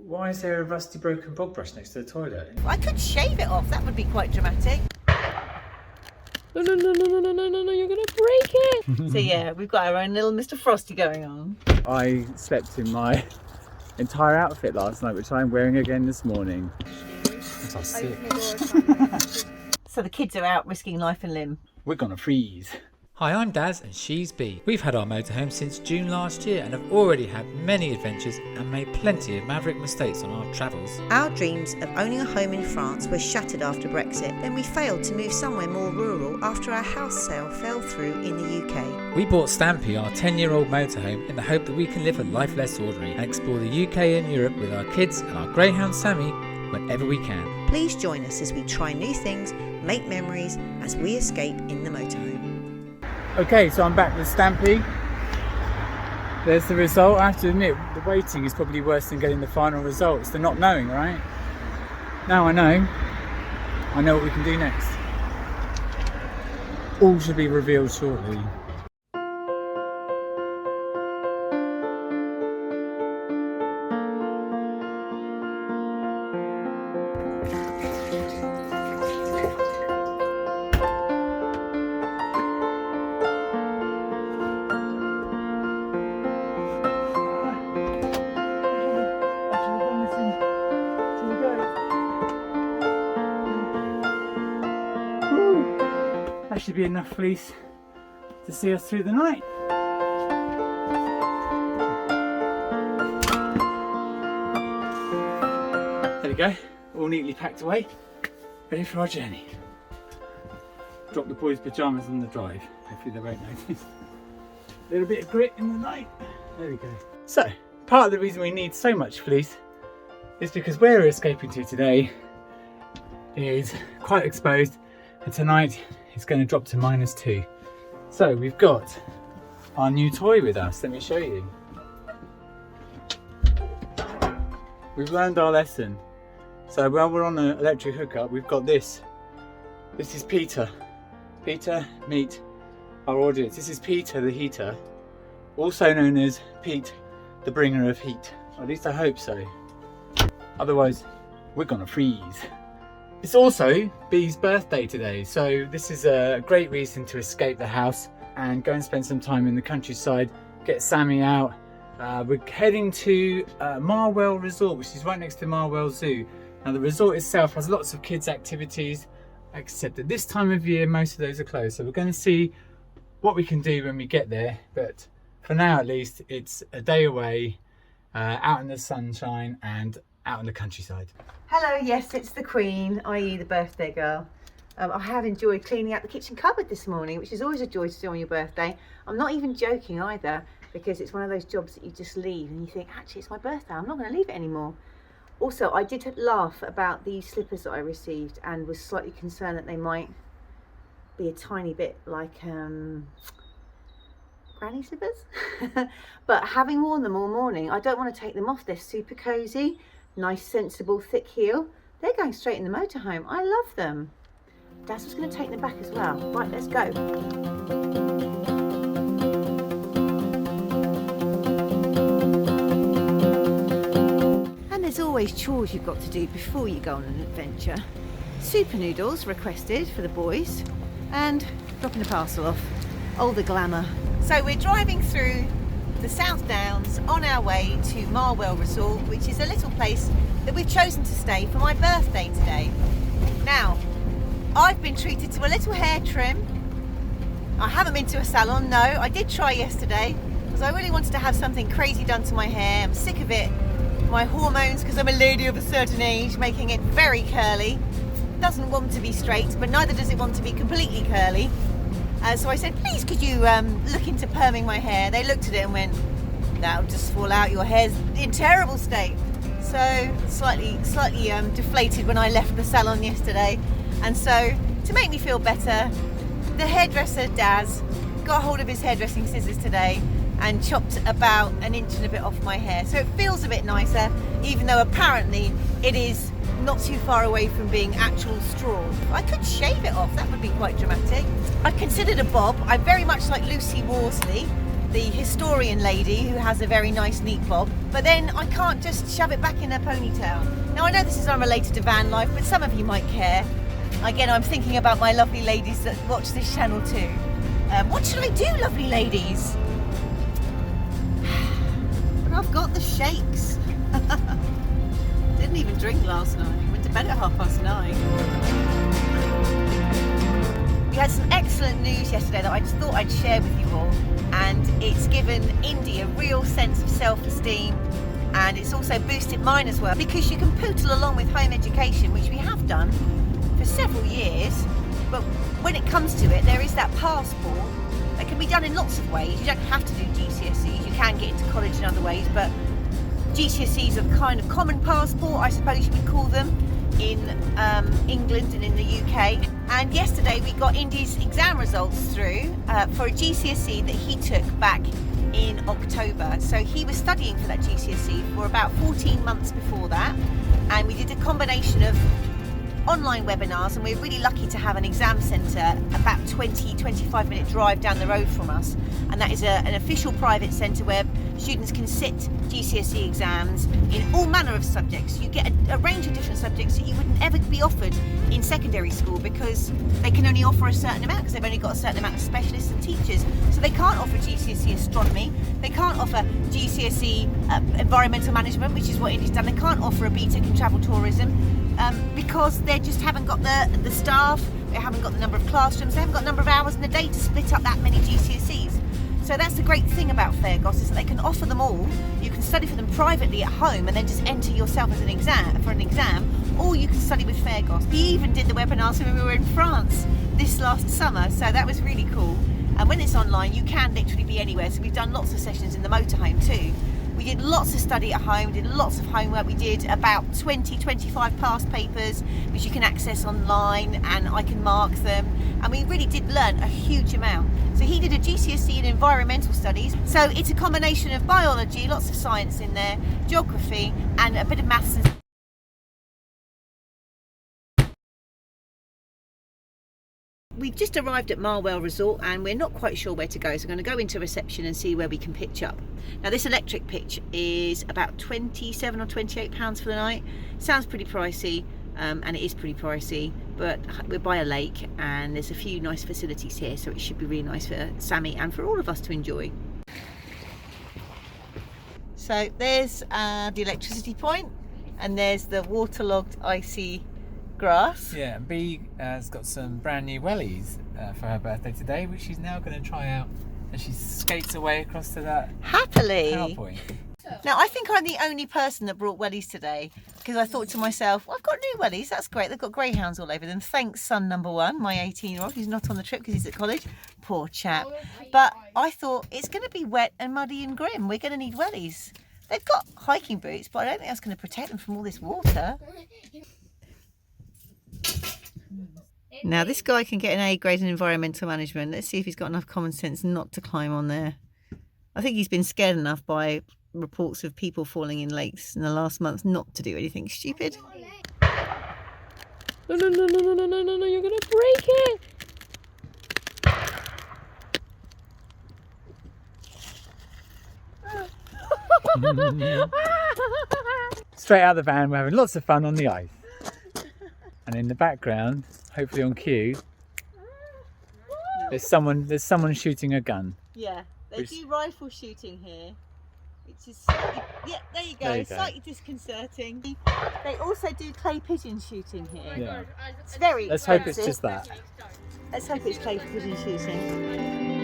Why is there a rusty broken bog brush next to the toilet? I could shave it off, that would be quite dramatic. No, you're gonna break it! So yeah, we've got our own little Mr. Frosty going on. I slept in my entire outfit last night, which I'm wearing again this morning. So the kids are out risking life and limb. We're gonna freeze. Hi, I'm Daz and she's Bee. We've had our motorhome since June last year and have already had many adventures and made plenty of maverick mistakes on our travels. Our dreams of owning a home in France were shattered after Brexit. Then we failed to move somewhere more rural after our house sale fell through in the UK. We bought Stampy, our 10-year-old motorhome, in the hope that we can live a life less ordinary and explore the UK and Europe with our kids and our greyhound Sammy whenever we can. Please join us as we try new things, make memories as we escape in the motorhome. Okay, so I'm back with Stampy. There's the result. I have to admit, the waiting is probably worse than getting the final results. The not knowing, right? Now I know what we can do next. All should be revealed shortly. That should be enough fleece to see us through the night. There we go, all neatly packed away, ready for our journey. Drop the boys' pyjamas on the drive, hopefully they won't notice. A little bit of grit in the night. There we go. So, part of the reason we need so much fleece is because where we're escaping to today is quite exposed, and tonight it's going to drop to -2. So we've got our new toy with us. Let me show you. We've learned our lesson. So while we're on the electric hookup, we've got this. This is Peter. Peter, meet our audience. This is Peter the heater, also known as Pete the bringer of heat. Or at least I hope so. Otherwise, we're gonna freeze. It's also Bee's birthday today, so this is a great reason to escape the house and go and spend some time in the countryside, get Sammy out. We're heading to Marwell Resort, which is right next to Marwell Zoo. Now the resort itself has lots of kids activities, except at this time of year most of those are closed, so we're going to see what we can do when we get there, but for now at least it's a day away, out in the sunshine and out in the countryside. Hello, yes, it's the Queen, i.e. the birthday girl. I have enjoyed cleaning out the kitchen cupboard this morning, which is always a joy to do on your birthday. I'm not even joking either, because it's one of those jobs that you just leave and you think, actually it's my birthday, I'm not going to leave it anymore. Also, I did laugh about the slippers that I received and was slightly concerned that they might be a tiny bit like granny slippers. But having worn them all morning, I don't want to take them off. They're super cozy. Nice, sensible, thick heel. They're going straight in the motorhome. I love them. Daz was going to take them back as well. Right, let's go. And there's always chores you've got to do before you go on an adventure. Super noodles requested for the boys, and dropping the parcel off. Oh, the glamour. So we're driving through the South Downs on our way to Marwell Resort, which is a little place that we've chosen to stay for my birthday today. Now, I've been treated to a little hair trim. I haven't been to a salon, no. I did try yesterday because I really wanted to have something crazy done to my hair. I'm sick of it. My hormones, because I'm a lady of a certain age, making it very curly. Doesn't want to be straight, but neither does it want to be completely curly. So I said, please could you look into perming my hair? They looked at it and went, that'll just fall out, your hair's in terrible state. So slightly deflated when I left the salon yesterday. And so to make me feel better, the hairdresser Daz got hold of his hairdressing scissors today and chopped about 1 inch and a bit off my hair. So it feels a bit nicer, even though apparently it is not too far away from being actual straw. I could shave it off, that would be quite dramatic. I considered a bob. I very much like Lucy Worsley, the historian lady who has a very nice neat bob, but then I can't just shove it back in her ponytail. Now I know this is unrelated to van life, but some of you might care. Again, I'm thinking about my lovely ladies that watch this channel too. What should I do, lovely ladies? But I've got the shakes. Didn't even drink last night. Went to bed at 9:30. We had some excellent news yesterday that I just thought I'd share with you all, and it's given Indy a real sense of self-esteem, and it's also boosted mine as well, because you can pootle along with home education, which we have done for several years, but when it comes to it, there is that passport that can be done in lots of ways. You don't have to do GCSEs, you can get into college in other ways, but GCSEs are kind of common passport, I suppose you would call them, in England and in the UK. And yesterday we got Indy's exam results through for a GCSE that he took back in October. So he was studying for that GCSE for about 14 months before that, and we did a combination of online webinars, and we're really lucky to have an exam centre about 20-25 minute drive down the road from us, and that is an official private centre where students can sit GCSE exams in all manner of subjects. You get a range of different subjects that you wouldn't ever be offered in secondary school, because they can only offer a certain amount, because they've only got a certain amount of specialists and teachers. So they can't offer GCSE astronomy, they can't offer GCSE environmental management, which is what Indy's done, they can't offer a BTEC in travel tourism, because they just haven't got the staff, they haven't got the number of classrooms, they haven't got the number of hours in the day to split up that many GCSEs. So that's the great thing about Fairgos, is that they can offer them all. You can study for them privately at home and then just enter yourself as an exam, or you can study with Fairgos. We even did the webinars when we were in France this last summer, so that was really cool. And when it's online, you can literally be anywhere. So we've done lots of sessions in the motorhome too. We did lots of study at home, did lots of homework. We did about 20-25 past papers, which you can access online, and I can mark them. And we really did learn a huge amount. So he did a GCSE in environmental studies. So it's a combination of biology, lots of science in there, geography, and a bit of maths and We've just arrived at Marwell Resort and we're not quite sure where to go, so we're going to go into reception and see where we can pitch up. Now this electric pitch is about £27 or £28 for the night. Sounds pretty pricey, and it is pretty pricey, but we're by a lake and there's a few nice facilities here, so it should be really nice for Sammy and for all of us to enjoy. So there's the electricity point, and there's the waterlogged icy grass. Yeah, and B has got some brand new wellies for her birthday today, which she's now going to try out as she skates away across to that happily PowerPoint. Now I think I'm the only person that brought wellies today, because I thought to myself, well, I've got new wellies, that's great, they've got greyhounds all over them. Thanks son number one, my 18-year-old, who's not on the trip because he's at college, poor chap. But I thought it's going to be wet and muddy and grim, we're going to need wellies. They've got hiking boots, but I don't think that's going to protect them from all this water. Now this guy can get an A grade in environmental management. Let's see if he's got enough common sense not to climb on there. I think he's been scared enough by reports of people falling in lakes in the last month not to do anything stupid. No, you're gonna break it! Straight out of the van, we're having lots of fun on the ice. And in the background, hopefully on cue, there's someone shooting a gun. Yeah, they Which- do rifle shooting here, which is slightly, yeah, there you go, There you go. slightly disconcerting. They also do clay pigeon shooting here. Yeah. It's very Let's hope expensive. it's just that. Let's hope it's clay pigeon shooting.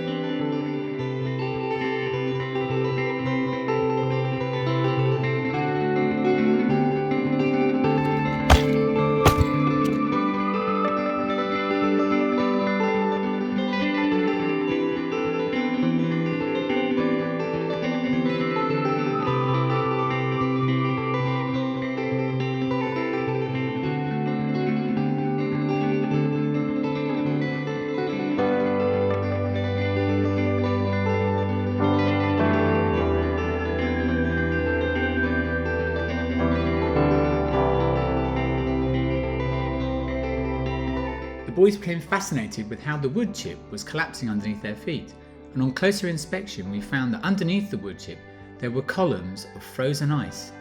The boys became fascinated with how the wood chip was collapsing underneath their feet, and on closer inspection we found that underneath the wood chip there were columns of frozen ice,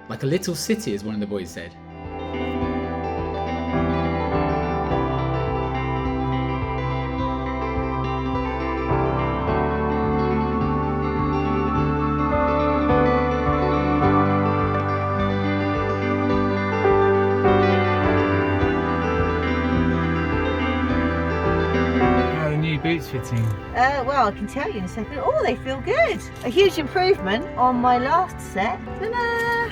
like a little city, as one of the boys said. Boots fitting. Well, I can tell you in a second. Oh, they feel good. A huge improvement on my last set. Ta-da!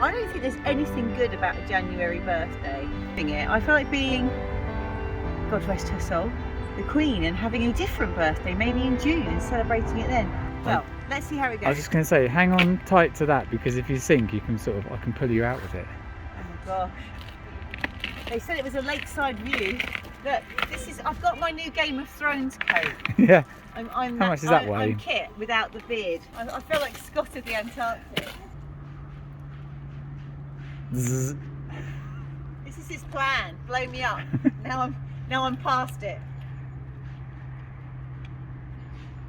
I don't think there's anything good about a January birthday. I feel like being, God rest her soul, the Queen, and having a different birthday, maybe in June, and celebrating it then. Well, let's see how it goes. I was just going to say, hang on tight to that, because if you sink, you can I can pull you out with it. Oh my gosh. They said it was a lakeside view. Look, I've got my new Game of Thrones coat. Yeah. How much does that weigh? I'm Kit without the beard. I feel like Scott of the Antarctic. Zzz. This is his plan. Blow me up. Now I'm past it.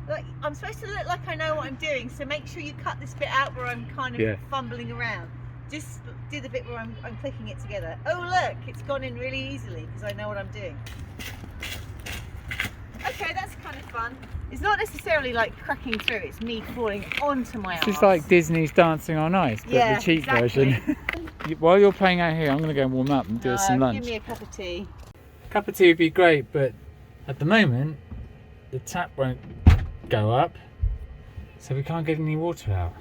Look, I'm supposed to look like I know what I'm doing, so make sure you cut this bit out where I'm kind of fumbling around. Just do the bit where I'm clicking it together. Oh look, it's gone in really easily because I know what I'm doing. Okay, that's kind of fun. It's not necessarily like cracking through, it's me falling onto my arse. It's just like Disney's Dancing on Ice, but the cheap version. While you're playing out here, I'm going to go and warm up and do some lunch. Give me a cup of tea. A cup of tea would be great, but at the moment, the tap won't go up, so we can't get any water out.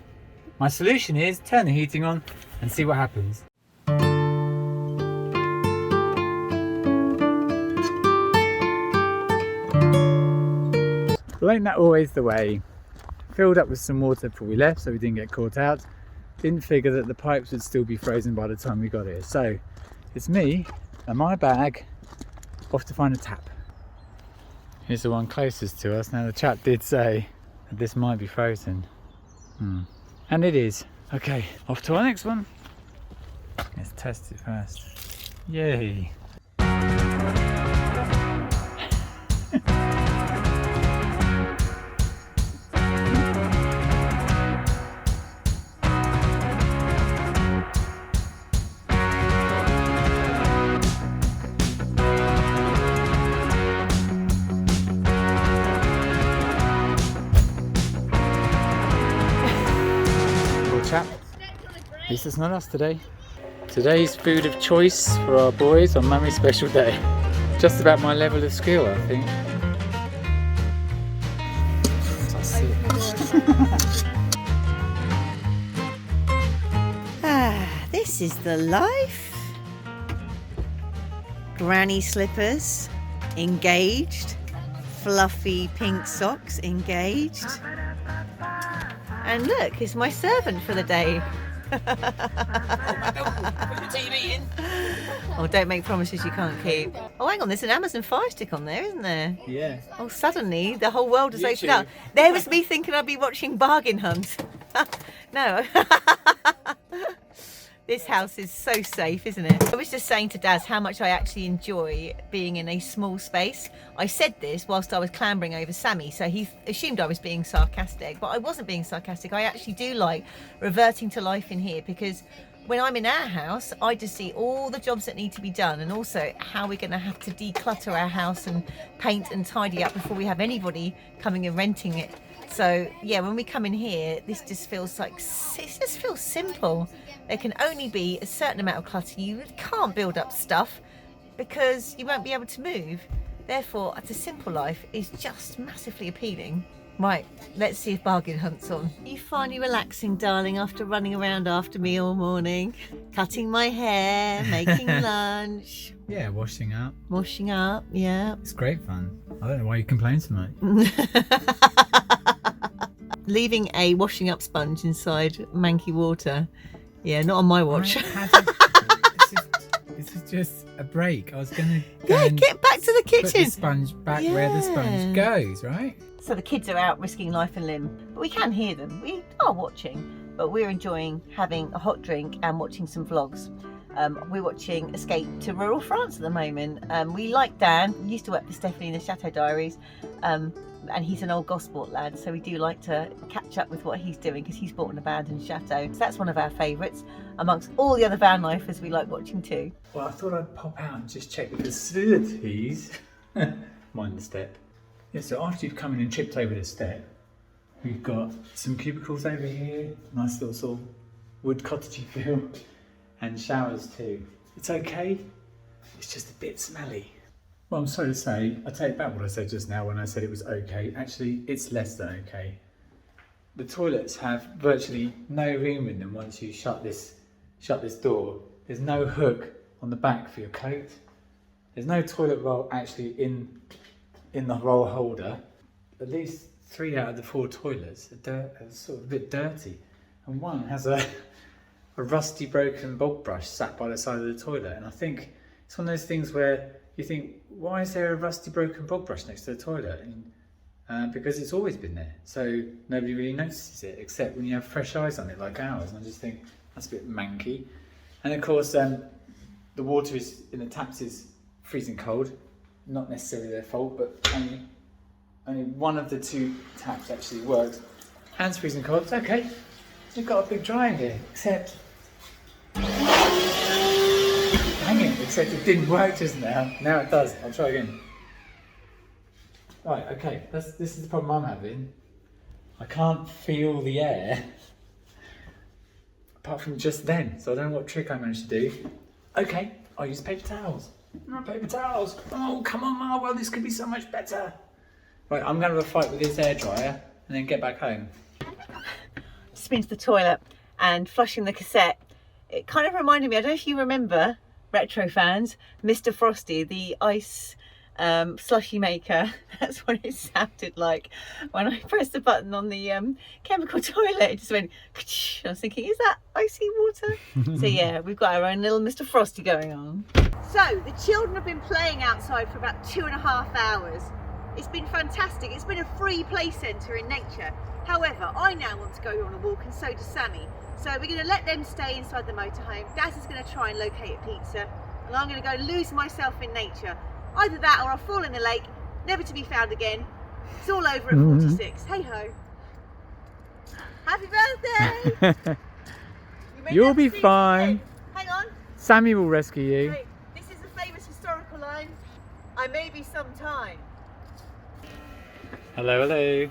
My solution is turn the heating on and see what happens. Well, ain't that always the way? Filled up with some water before we left so we didn't get caught out. Didn't figure that the pipes would still be frozen by the time we got here. So it's me and my bag off to find a tap. Here's the one closest to us. Now the chap did say that this might be frozen. And it is. Okay, off to our next one. Let's test it first. Yay. At least it's not us today. Today's food of choice for our boys on Mummy's special day. Just about my level of skill, I think. This is the life. Granny slippers, engaged. Fluffy pink socks, engaged. And look, it's my servant for the day. Oh, don't make promises you can't keep. Oh, hang on, there's an Amazon Fire Stick on there, isn't there? Yeah. Oh, suddenly the whole world has opened up. There was me thinking I'd be watching Bargain Hunt. No. This house is so safe, isn't it? I was just saying to Daz how much I actually enjoy being in a small space. I said this whilst I was clambering over Sammy, so he assumed I was being sarcastic, but I wasn't being sarcastic. I actually do like reverting to life in here, because when I'm in our house, I just see all the jobs that need to be done, and also how we're going to have to declutter our house and paint and tidy up before we have anybody coming and renting it. So yeah, when we come in here, this just feels like, it just feels simple. There can only be a certain amount of clutter. You can't build up stuff because you won't be able to move. Therefore, the simple life is just massively appealing. Right, let's see if Bargain Hunt's on. Are you finally relaxing, darling, after running around after me all morning? Cutting my hair, making lunch. Yeah, washing up. Washing up, yeah. It's great fun. I don't know why you complain so much. Leaving a washing up sponge inside manky water. Yeah, not on my watch. This is just a break. I was going to get back to the kitchen. Put the sponge back where the sponge goes, right? So the kids are out risking life and limb, but we can hear them. We are watching, but we're enjoying having a hot drink and watching some vlogs. We're watching Escape to Rural France at the moment. We like Dan. We used to work for Stephanie in the Chateau Diaries, and he's an old Gosport lad, so we do like to catch up with what he's doing because he's bought an abandoned chateau. So that's one of our favourites amongst all the other van lifers we like watching too. Well, I thought I'd pop out and just check the facilities. Mind the step. Yeah, so after you've come in and tripped over the step, we've got some cubicles over here, nice little sort of wood cottagey feel, and showers too. It's okay, it's just a bit smelly. Well, I'm sorry to say, I take back what I said just now when I said it was okay. Actually, it's less than okay. The toilets have virtually no room in them once you shut this door. There's no hook on the back for your coat. There's no toilet roll actually in the roll holder. At least 3 out of the 4 toilets are sort of a bit dirty, and one has a rusty broken bog brush sat by the side of the toilet. And I think it's one of those things where you think, why is there a rusty broken bog brush next to the toilet? And because it's always been there, so nobody really notices it except when you have fresh eyes on it like ours. And I just think that's a bit manky. And of course the water in the taps is freezing cold. Not necessarily their fault, but only one of the 2 taps actually works. Hands freezing cold, it's okay. We've got a big dryer here, except hang it, except it didn't work just now. Now it does. I'll try again. Right, okay, this is the problem I'm having. I can't feel the air apart from just then, so I don't know what trick I managed to do. Okay, I'll use paper towels. Paper towels. Oh, come on, Marwell, this could be so much better. Right, I'm going to have a fight with this air dryer and then get back home. Just been to the toilet and flushing the cassette. It kind of reminded me, I don't know if you remember, retro fans, Mr. Frosty, the ice slushy maker. That's what it sounded like when I pressed the button on the chemical toilet. It just went, I was thinking, is that icy water? So yeah, we've got our own little Mr. Frosty going on. So the children have been playing outside for about 2.5 hours. It's been fantastic. It's been a free play centre in nature. However, I now want to go on a walk, and so does Sammy. So we're going to let them stay inside the motorhome. Daz is going to try and locate a pizza, and I'm going to go lose myself in nature. Either that or I'll fall in the lake, never to be found again. It's all over at 46. Hey ho. Happy birthday! You'll be fine. Hang on. Sammy will rescue you. Wait, this is a famous historical line. I may be sometime. Hello, hello.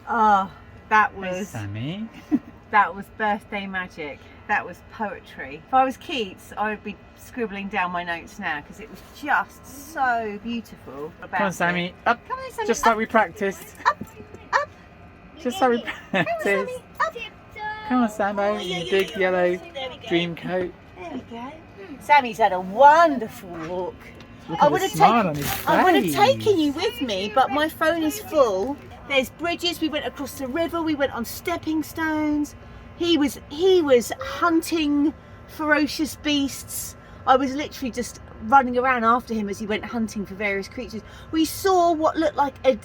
Oh, that Hey, was Sammy. that was birthday magic. That was poetry. If I was Keats, I would be scribbling down my notes now because it was just so beautiful. Come on, Sammy. Up. Come on, Sammy. Just up, like we practiced. up, up. Just like we practiced. Up. Come on, Sammo, in your big yellow There we go. dream coat. There we go. Sammy's had a wonderful walk. Look I at would the have smile on his face. taken you with me, but my phone is full. There's bridges. We went across the river. We went on stepping stones. He was hunting ferocious beasts. I was literally just running around after him as he went hunting for various creatures. We saw what looked like a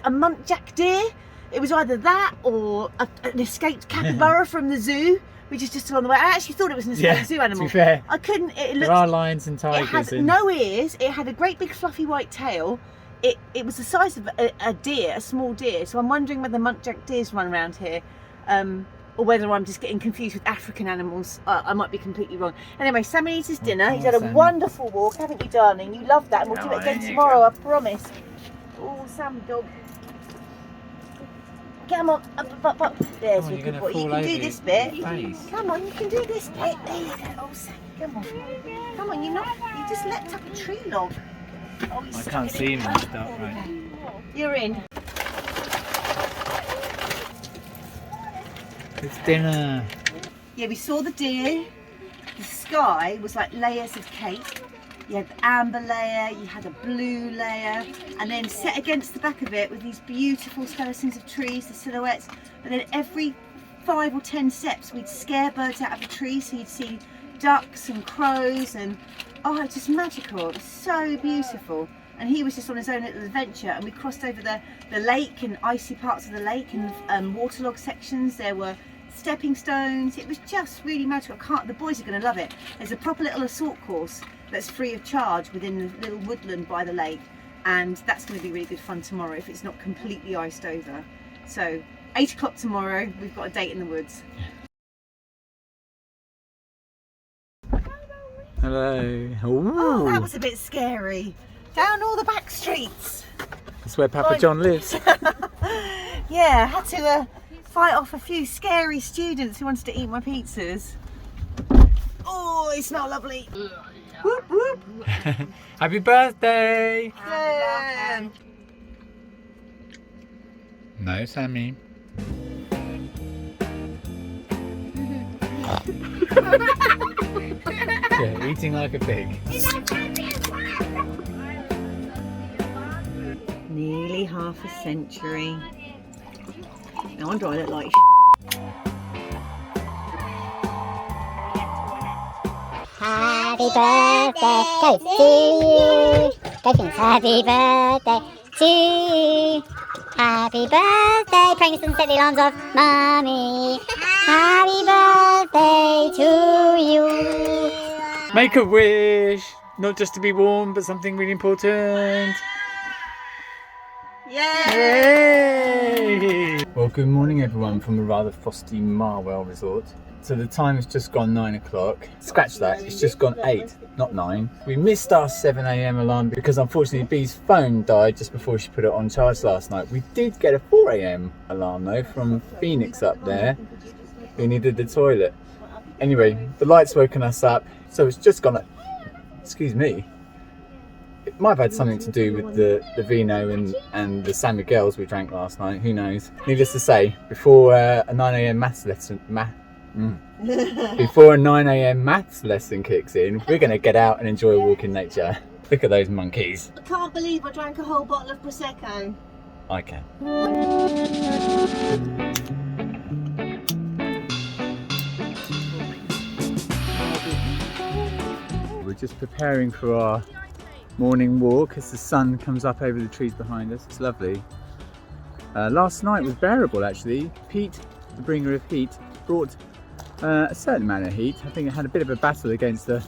muntjac deer. It was either that or an escaped capybara from the zoo, which is just along the way. I actually thought it was an escaped zoo animal. To be fair, I couldn't. there are lions and tigers. It had no ears. It had a great big fluffy white tail. It was the size of a deer, a small deer. So I'm wondering whether muntjac deers run around here, or whether I'm just getting confused with African animals. I might be completely wrong. Anyway, Sammy eats his dinner. He's had a wonderful walk, haven't you, darling? You love that, and we'll do it again tomorrow. I promise. Oh, Sammy dog. Come on, up. There's a good boy. You can do this bit. Come on, you can do this bit. There you go. Oh, Sammy, come on. Come on, you just leapt up a tree log. Oh, I can't see him in the dark, right? You're in. It's dinner. Yeah, we saw the deer. The sky was like layers of cake. You had the amber layer, you had a blue layer, and then set against the back of it with these beautiful skeletons of trees, the silhouettes. And then every 5 or 10 steps, we'd scare birds out of the tree, so you'd see ducks and crows, and oh, it's just magical. It's so beautiful. And he was just on his own little adventure, and we crossed over the lake and icy parts of the lake and waterlogged sections. There were stepping stones. It was just really magical. The boys are going to love it. There's a proper little assault course that's free of charge within the little woodland by the lake, and that's going to be really good fun tomorrow if it's not completely iced over. So 8 o'clock tomorrow, we've got a date in the woods. Hello. Ooh. Oh, that was a bit scary. Down all the back streets. That's where Papa John lives. Yeah, I had to fight off a few scary students who wanted to eat my pizzas. Oh, they smell lovely. Whoop, whoop. Happy birthday! Yeah. No, Sammy. Yeah, eating like a pig. Nearly half a century. No wonder I look like Happy birthday to you. Go sing happy birthday to you. Happy birthday, praying the sunset the alarms of Mummy. Happy birthday to you. Make a wish! Not just to be warm, but something really important. Yay! Well, good morning everyone from a rather frosty Marwell Resort. So the time has just gone 9 o'clock. Scratch that, it's just gone 8, not 9. We missed our 7 AM alarm because unfortunately Bee's phone died just before she put it on charge last night. We did get a 4 AM alarm though from Phoenix up there, who needed the toilet. Anyway, the light's woken us up, so it's just gone, excuse me. It might have had something to do with the vino and the San Miguels we drank last night, who knows. Needless to say, before a 9 AM maths lesson, before a 9 AM maths lesson kicks in, we're going to get out and enjoy a walk in nature. Look at those monkeys. I can't believe I drank a whole bottle of Prosecco. I can. We're just preparing for our morning walk as the sun comes up over the trees behind us. It's lovely. Last night was bearable actually. Pete, the bringer of heat, brought a certain amount of heat. I think it had a bit of a battle against the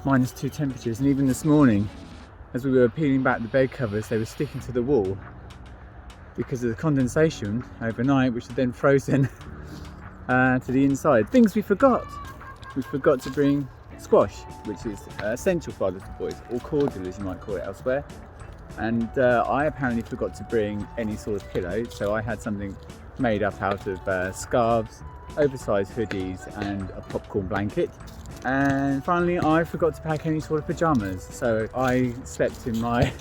-2 temperatures, and even this morning as we were peeling back the bed covers they were sticking to the wall because of the condensation overnight, which had then frozen to the inside. Things we forgot. We forgot to bring squash, which is essential for our little boys, or cordial as you might call it elsewhere. And I apparently forgot to bring any sort of pillow, so I had something made up out of scarves, oversized hoodies and a popcorn blanket. And finally I forgot to pack any sort of pyjamas, so I slept in my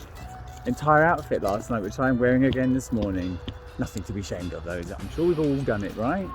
entire outfit last night, which I'm wearing again this morning. Nothing to be ashamed of though. I'm sure we've all done it, right?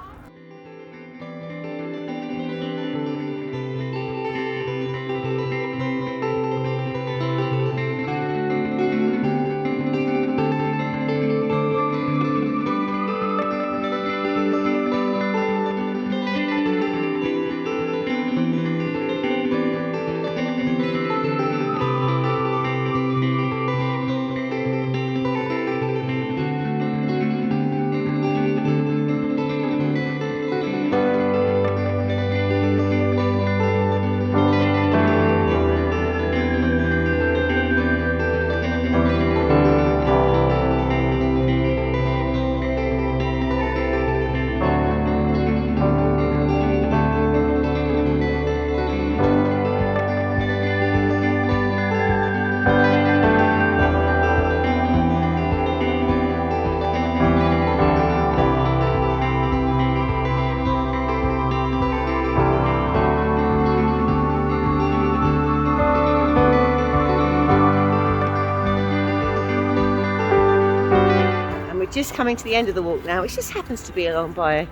Just coming to the end of the walk now, which just happens to be along by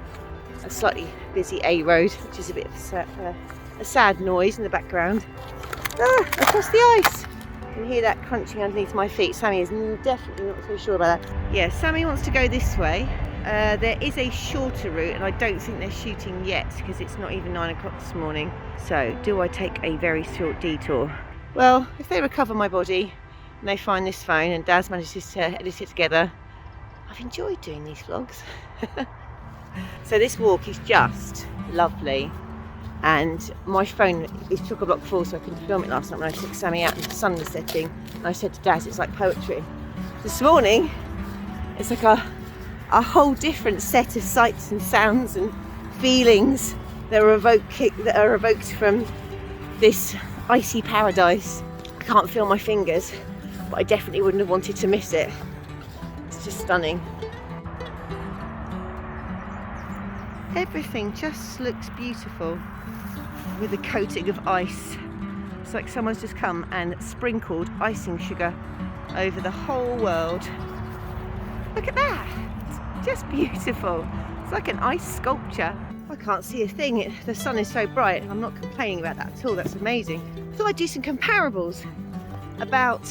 a slightly busy A road, which is a bit of a sad noise in the background. Across the ice. You can hear that crunching underneath my feet. Sammy is definitely not so sure about that. Yeah, Sammy wants to go this way. There is a shorter route and I don't think they're shooting yet because it's not even 9 o'clock this morning. So do I take a very short detour? Well, if they recover my body and they find this phone and Daz manages to edit it together, I've enjoyed doing these vlogs. So this walk is just lovely, and my phone is chock-a-block full, so I couldn't film it last night when I took Sammy out and the sun was setting, and I said to Daz it's like poetry. This morning it's like a whole different set of sights and sounds and feelings that are evoked from this icy paradise. I can't feel my fingers, but I definitely wouldn't have wanted to miss it. It's just stunning. Everything just looks beautiful with a coating of ice. It's like someone's just come and sprinkled icing sugar over the whole world. Look at that, it's just beautiful. It's like an ice sculpture. I can't see a thing, the sun is so bright. I'm not complaining about that at all, that's amazing. I thought I'd do some comparables about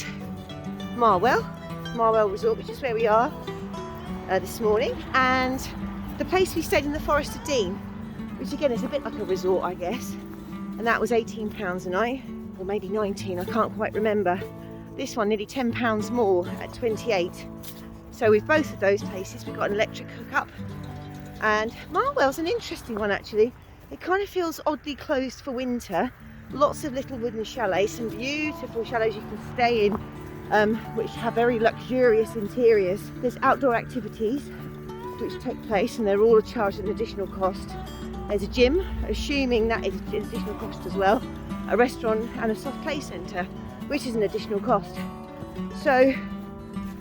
Marwell Resort, which is where we are this morning, and the place we stayed in the Forest of Dean, which again is a bit like a resort, I guess, and that was £18 a night, or maybe 19, I can't quite remember. This one nearly £10 more at 28. So with both of those places we've got an electric hookup, and Marwell's an interesting one actually. It kind of feels oddly closed for winter. Lots of little wooden chalets, some beautiful chalets you can stay in, which have very luxurious interiors. There's outdoor activities which take place, and they're all charged at an additional cost. There's a gym, assuming that is an additional cost as well, a restaurant and a soft play centre, which is an additional cost. So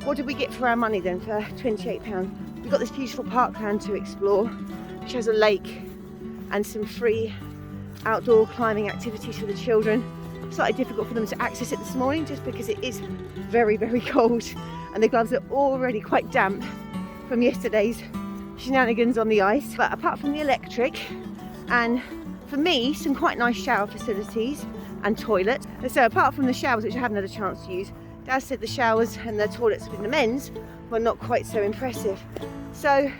what did we get for our money then for £28? We've got this beautiful parkland to explore, which has a lake and some free outdoor climbing activities for the children. Slightly difficult for them to access it this morning just because it is very, very cold, and the gloves are already quite damp from yesterday's shenanigans on the ice. But apart from the electric, and for me some quite nice shower facilities and toilets. So apart from the showers, which I haven't had a chance to use, Dad said the showers and the toilets with the men's were not quite so impressive. So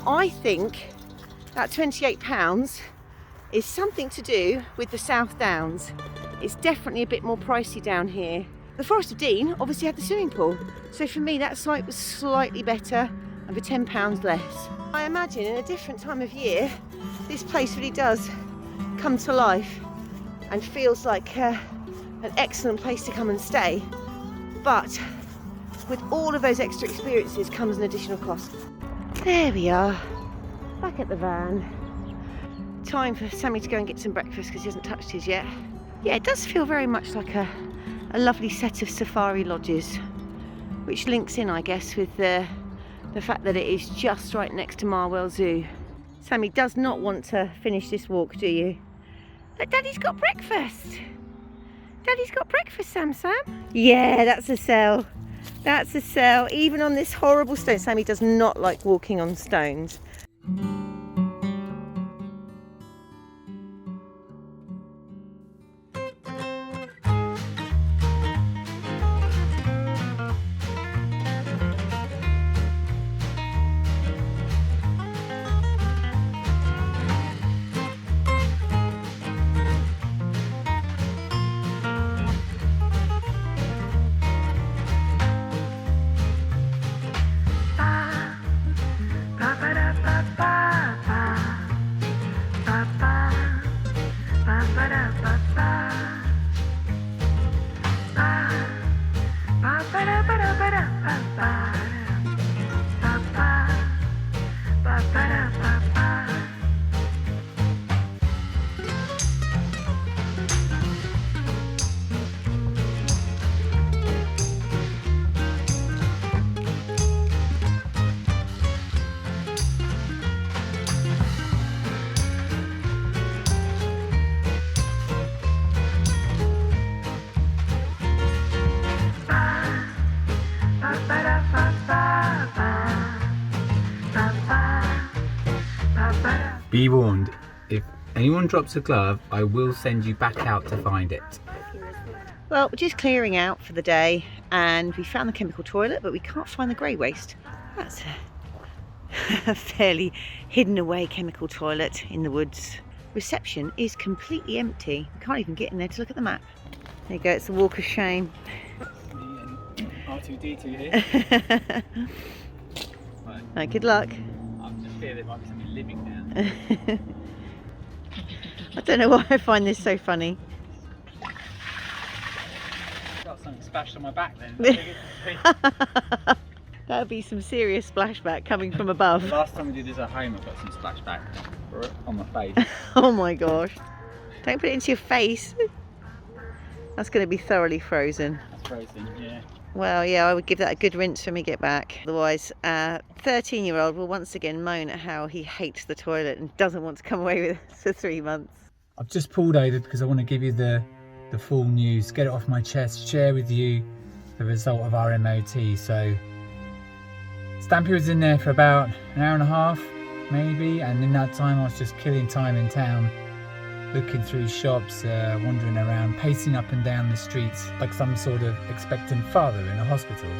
I think that £28 is something to do with the South Downs. It's definitely a bit more pricey down here. The Forest of Dean obviously had the swimming pool, so for me that site was slightly better and for £10 less. I imagine in a different time of year this place really does come to life and feels like an excellent place to come and stay, but with all of those extra experiences comes an additional cost. There we are, back at the van. Time for Sammy to go and get some breakfast because he hasn't touched his yet. Yeah, it does feel very much like a lovely set of safari lodges, which links in, I guess, with the fact that it is just right next to Marwell Zoo. Sammy does not want to finish this walk, do you? But Daddy's got breakfast. Daddy's got breakfast, Sam. Yeah, that's a sell. That's a sell. Even on this horrible stone. Sammy does not like walking on stones. Be warned, if anyone drops a glove, I will send you back out to find it. Well, we're just clearing out for the day, and we found the chemical toilet, but we can't find the grey waste. That's a fairly hidden away chemical toilet in the woods. Reception is completely empty. We can't even get in there to look at the map. There you go, it's the walk of shame. R2D2 here. Right, good luck. I'm just feeling there might be something living now. I don't know why I find this so funny. Got something splashed on my back then. That would be some serious splashback coming from above. The last time we did this at home, I got some splashback on my face. Oh my gosh. Don't put it into your face. That's going to be thoroughly frozen. That's frozen, yeah. Well, yeah, I would give that a good rinse when we get back. Otherwise, 13-year-old will once again moan at how he hates the toilet and doesn't want to come away with us for 3 months. I've just pulled over because I want to give you the full news, get it off my chest, share with you the result of our MOT. So Stampy was in there for about an hour and a half maybe, and in that time I was just killing time in town, looking through shops, wandering around, pacing up and down the streets like some sort of expectant father in a hospital.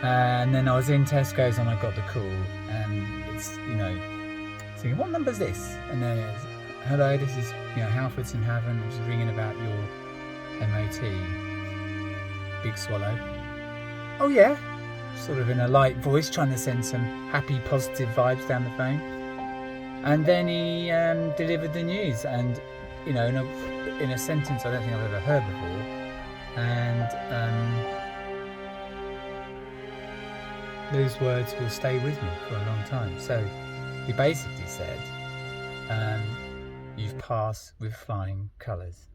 And then I was in Tesco's and I got the call, and it's, you know, thinking, what number's this? And then it's, hello, this is, you know, Halfords in Havant, which is ringing about your MOT. Big swallow. Oh yeah, sort of in a light voice, trying to send some happy, positive vibes down the phone. And then he delivered the news, and you know, in a sentence I don't think I've ever heard before. And those words will stay with me for a long time. So he basically said, you've passed with flying colours.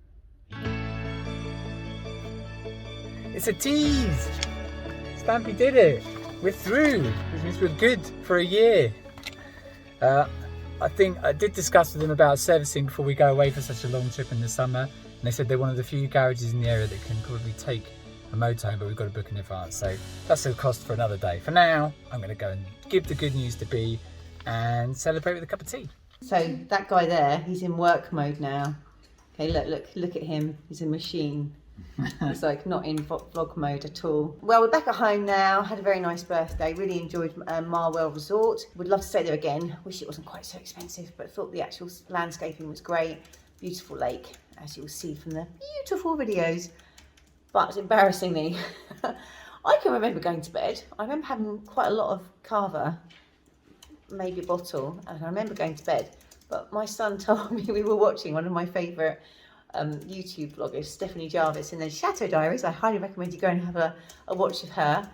It's a tease! Stampy did it! We're through! Which means we're good for a year. I think I did discuss with them about servicing before we go away for such a long trip in the summer, and they said they're one of the few garages in the area that can probably take a motorhome, but we've got to book in advance, so that's a cost for another day. For now, I'm going to go and give the good news to B and celebrate with a cup of tea. So that guy there, he's in work mode now. Okay, look at him. He's a machine. He's like not in vlog mode at all. Well, we're back at home now. Had a very nice birthday. Really enjoyed Marwell Resort. Would love to stay there again. Wish it wasn't quite so expensive, but thought the actual landscaping was great. Beautiful lake, as you'll see from the beautiful videos. But embarrassingly, I can remember going to bed. I remember having quite a lot of kava, maybe a bottle, and I remember going to bed. But my son told me we were watching one of my favourite YouTube vloggers, Stephanie Jarvis, in the Chateau Diaries. I highly recommend you go and have a watch of her.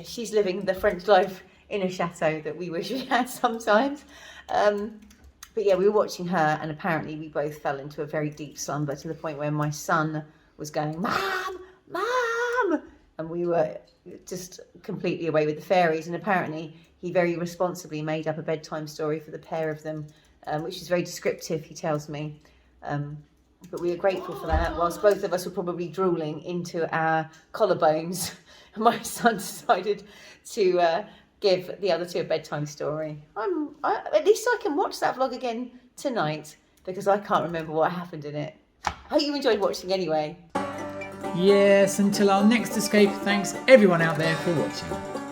She's living the French life in a chateau that we wish we had sometimes. But yeah, we were watching her, and apparently we both fell into a very deep slumber to the point where my son was going, Mum, Mum! And we were just completely away with the fairies. And apparently he very responsibly made up a bedtime story for the pair of them, which is very descriptive, he tells me. But we were grateful for that, whilst both of us were probably drooling into our collarbones. My son decided to give the other two a bedtime story. At least I can watch that vlog again tonight, because I can't remember what happened in it. Hope you enjoyed watching anyway. Yes, until our next escape, thanks everyone out there for watching.